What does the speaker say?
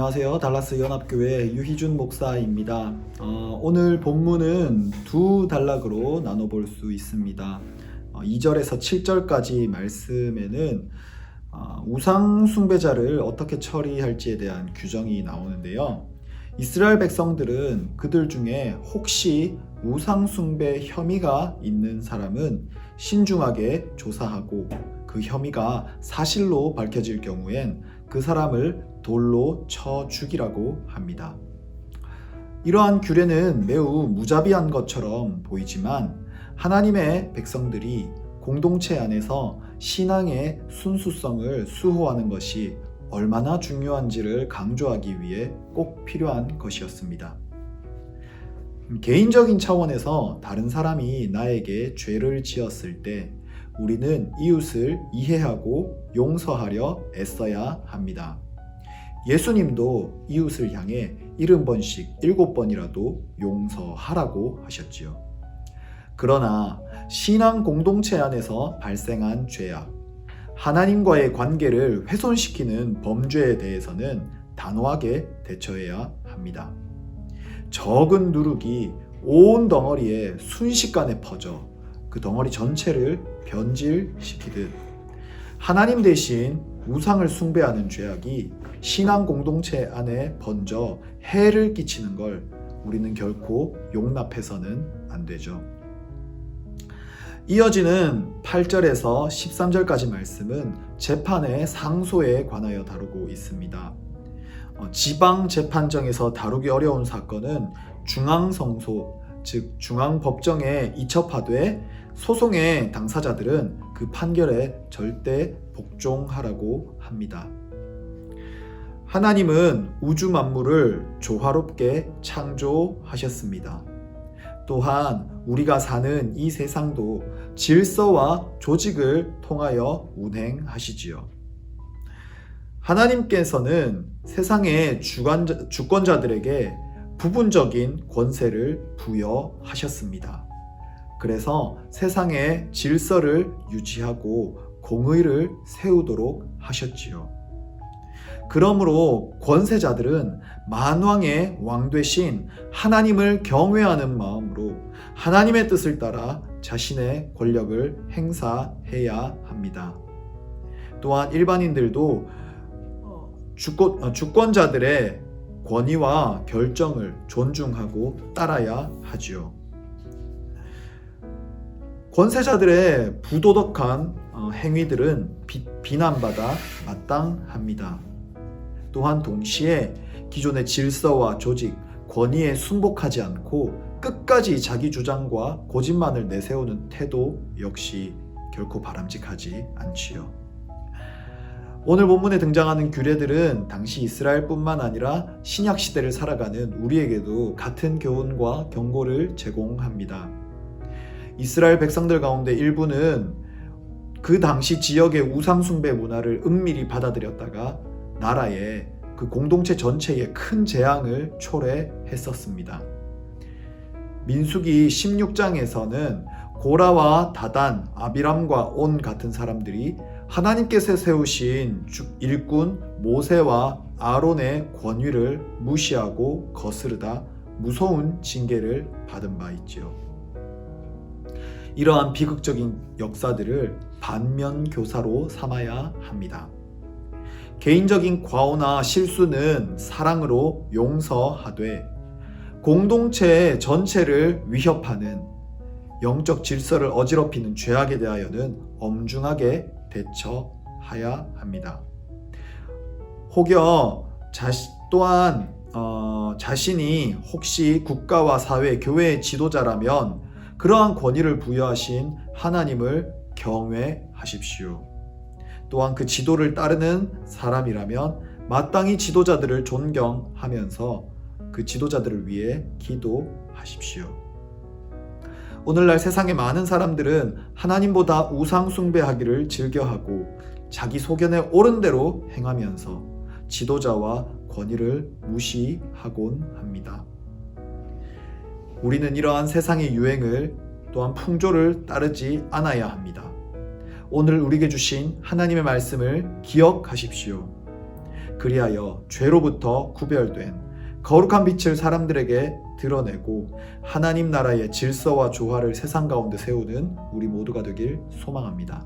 안녕하세요. 달라스 연합교회 유희준 목사입니다. 오늘 본문은 두 단락으로 나눠볼 수 있습니다. 2절에서 7절까지 말씀에는 우상 숭배자를 어떻게 처리할지에 대한 규정이 나오는데요. 이스라엘 백성들은 그들 중에 혹시 우상 숭배 혐의가 있는 사람은 신중하게 조사하고 그 혐의가 사실로 밝혀질 경우엔 그 사람을 돌로 쳐 죽이라고 합니다. 이러한 규례는 매우 무자비한 것처럼 보이지만 하나님의 백성들이 공동체 안에서 신앙의 순수성을 수호하는 것이 얼마나 중요한지를 강조하기 위해 꼭 필요한 것이었습니다. 개인적인 차원에서 다른 사람이 나에게 죄를 지었을 때 우리는 이웃을 이해하고 용서하려 애써야 합니다. 예수님도 이웃을 향해 70번씩 7번이라도 용서하라고 하셨지요. 그러나 신앙 공동체 안에서 발생한 죄악, 하나님과의 관계를 훼손시키는 범죄에 대해서는 단호하게 대처해야 합니다. 적은 누룩이 온 덩어리에 순식간에 퍼져 그 덩어리 전체를 변질시키듯 하나님 대신 우상을 숭배하는 죄악이 신앙 공동체 안에 번져 해를 끼치는 걸 우리는 결코 용납해서는 안 되죠. 이어지는 8절에서 13절까지 말씀은 재판의 상소에 관하여 다루고 있습니다. 지방재판정에서 다루기 어려운 사건은 중앙성소, 즉 중앙법정에 이첩하되 소송의 당사자들은 그 판결에 절대 복종하라고 합니다. 하나님은 우주 만물을 조화롭게 창조하셨습니다. 또한 우리가 사는 이 세상도 질서와 조직을 통하여 운행하시지요. 하나님께서는 세상의 주권자들에게 부분적인 권세를 부여하셨습니다. 그래서 세상의 질서를 유지하고 공의를 세우도록 하셨지요. 그러므로 권세자들은 만왕의 왕 되신 하나님을 경외하는 마음으로 하나님의 뜻을 따라 자신의 권력을 행사해야 합니다. 또한 일반인들도 주권자들의 권위와 결정을 존중하고 따라야 하지요. 권세자들의 부도덕한 행위들은 비난받아 마땅합니다. 또한 동시에 기존의 질서와 조직, 권위에 순복하지 않고 끝까지 자기 주장과 고집만을 내세우는 태도 역시 결코 바람직하지 않지요. 오늘 본문에 등장하는 규례들은 당시 이스라엘뿐만 아니라 신약 시대를 살아가는 우리에게도 같은 교훈과 경고를 제공합니다. 이스라엘 백성들 가운데 일부는 그 당시 지역의 우상 숭배 문화를 은밀히 받아들였다가 나라에 그 공동체 전체에 큰 재앙을 초래했었습니다. 민수기 16장에서는 고라와 다단, 아비람과 온 같은 사람들이 하나님께서 세우신 일꾼 모세와 아론의 권위를 무시하고 거스르다 무서운 징계를 받은 바 있지요. 이러한 비극적인 역사들을 반면교사로 삼아야 합니다. 개인적인 과오나 실수는 사랑으로 용서하되 공동체 전체를 위협하는 영적 질서를 어지럽히는 죄악에 대하여는 엄중하게 대처해야 합니다. 혹여 또한 자신이 혹시 국가와 사회, 교회의 지도자라면 그러한 권위를 부여하신 하나님을 경외하십시오. 또한 그 지도를 따르는 사람이라면 마땅히 지도자들을 존경하면서 그 지도자들을 위해 기도하십시오. 오늘날 세상의 많은 사람들은 하나님보다 우상 숭배하기를 즐겨하고 자기 소견에 옳은 대로 행하면서 지도자와 권위를 무시하곤 합니다. 우리는 이러한 세상의 유행을 또한 풍조를 따르지 않아야 합니다. 오늘 우리에게 주신 하나님의 말씀을 기억하십시오. 그리하여 죄로부터 구별된 거룩한 빛을 사람들에게 드러내고 하나님 나라의 질서와 조화를 세상 가운데 세우는 우리 모두가 되길 소망합니다.